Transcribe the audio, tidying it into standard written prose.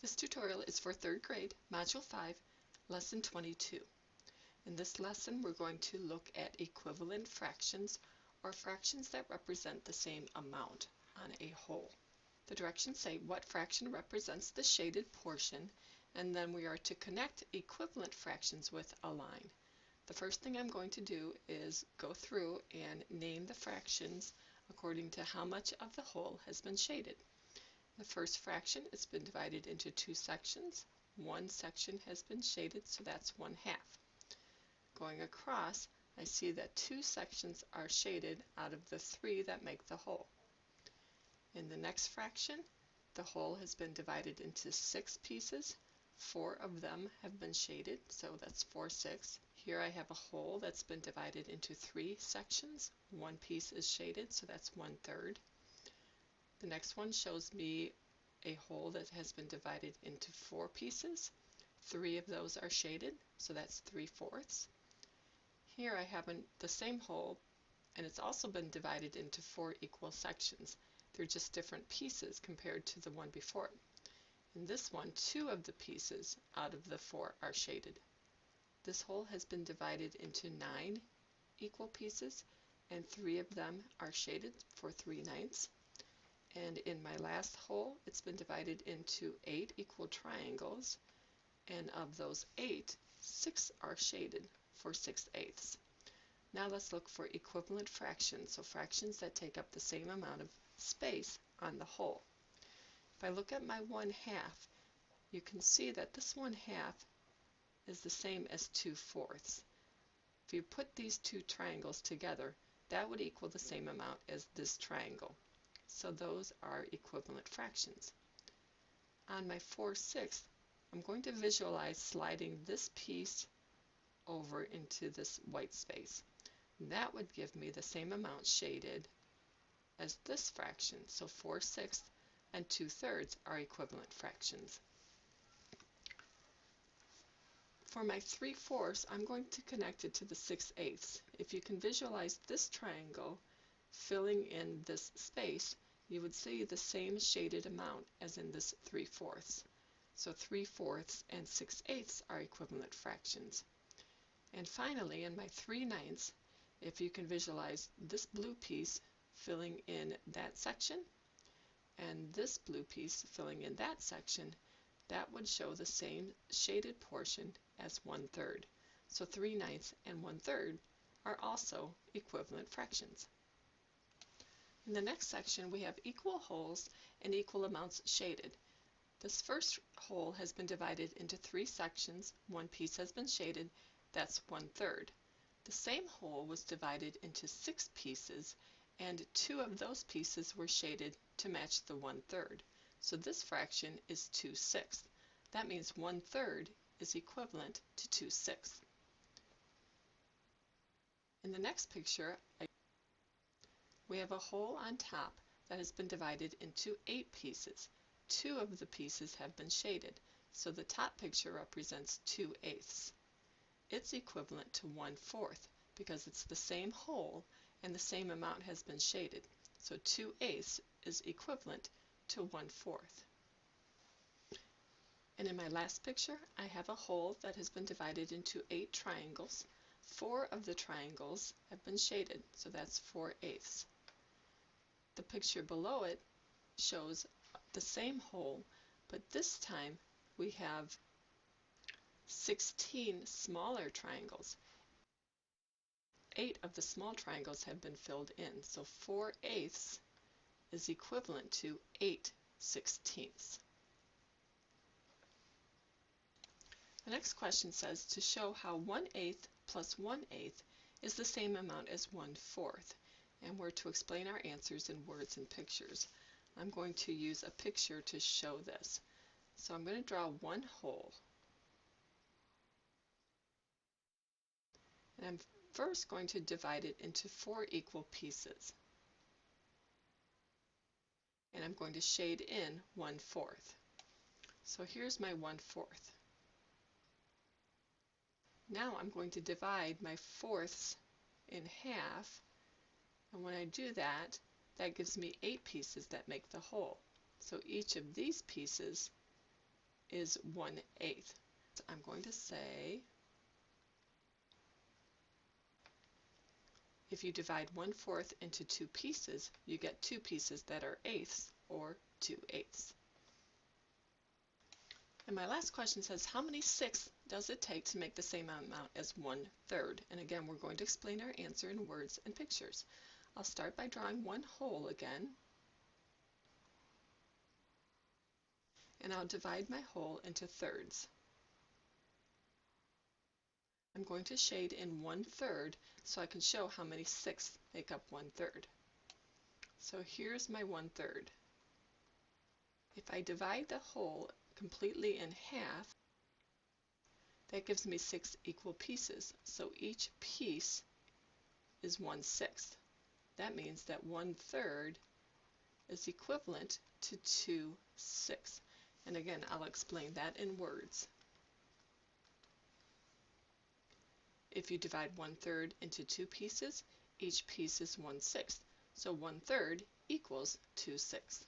This tutorial is for 3rd grade, Module 5, Lesson 22. In this lesson, we're going to look at equivalent fractions, or fractions that represent the same amount on a whole. The directions say what fraction represents the shaded portion, and then we are to connect equivalent fractions with a line. The first thing I'm going to do is go through and name the fractions according to how much of the whole has been shaded. The first fraction has been divided into 2 sections. One section has been shaded, so that's 1/2. Going across, I see that 2 sections are shaded out of the 3 that make the whole. In the next fraction, the whole has been divided into 6 pieces. 4 of them have been shaded, so that's 4/6. Here I have a whole that's been divided into 3 sections. 1 piece is shaded, so that's 1/3. The next one shows me a whole that has been divided into 4 pieces. 3 of those are shaded, so that's 3/4. Here I have the same whole, and it's also been divided into 4 equal sections. They're just different pieces compared to the one before it. In this one, 2 of the pieces out of the 4 are shaded. This whole has been divided into 9 equal pieces, and 3 of them are shaded for 3/9. And in my last whole, it's been divided into 8 equal triangles, and of those 8, 6 are shaded for 6/8. Now let's look for equivalent fractions, so fractions that take up the same amount of space on the whole. If I look at my 1/2, you can see that this 1/2 is the same as 2/4. If you put these 2 triangles together, that would equal the same amount as this triangle. So those are equivalent fractions. On my 4/6, I'm going to visualize sliding this piece over into this white space. That would give me the same amount shaded as this fraction. So 4/6 and 2/3 are equivalent fractions. For my 3/4, I'm going to connect it to the 6/8. If you can visualize this triangle filling in this space, you would see the same shaded amount as in this 3/4. So 3/4 and 6/8 are equivalent fractions. And finally, in my 3/9, if you can visualize this blue piece filling in that section and this blue piece filling in that section, that would show the same shaded portion as 1/3. So 3/9 and 1/3 are also equivalent fractions. In the next section, we have equal wholes and equal amounts shaded. This first whole has been divided into 3 sections. 1 piece has been shaded, that's 1/3. The same whole was divided into 6 pieces, and 2 of those pieces were shaded to match the 1/3. So this fraction is 2/6. That means 1/3 is equivalent to 2/6. In the next picture, we have a whole on top that has been divided into 8 pieces. 2 of the pieces have been shaded, so the top picture represents 2/8. It's equivalent to 1/4 because it's the same whole and the same amount has been shaded. So 2/8 is equivalent to 1/4. And in my last picture, I have a whole that has been divided into 8 triangles. 4 of the triangles have been shaded, so that's 4/8. The picture below it shows the same whole, but this time we have 16 smaller triangles. 8 of the small triangles have been filled in, so 4/8 is equivalent to 8/16. The next question says to show how 1/8 plus 1/8 is the same amount as 1/4, and we're to explain our answers in words and pictures. I'm going to use a picture to show this. So I'm going to draw one whole. And I'm first going to divide it into 4 equal pieces. And I'm going to shade in 1/4. So here's my 1/4. Now I'm going to divide my fourths in half, and when I do that, that gives me 8 pieces that make the whole. So each of these pieces is 1/8. I'm going to say if you divide 1/4 into 2 pieces, you get 2 pieces that are eighths, or 2/8. And my last question says, how many sixths does it take to make the same amount as 1/3? And again, we're going to explain our answer in words and pictures. I'll start by drawing one hole again, and I'll divide my hole into thirds. I'm going to shade in 1/3 so I can show how many sixths make up 1/3. So here's my 1/3. If I divide the hole completely in half, that gives me 6 equal pieces. So each piece is 1/6. That means that 1/3 is equivalent to 2 sixths. And again, I'll explain that in words. If you divide 1/3 into 2 pieces, each piece is 1/6. So 1/3 equals 2 sixths.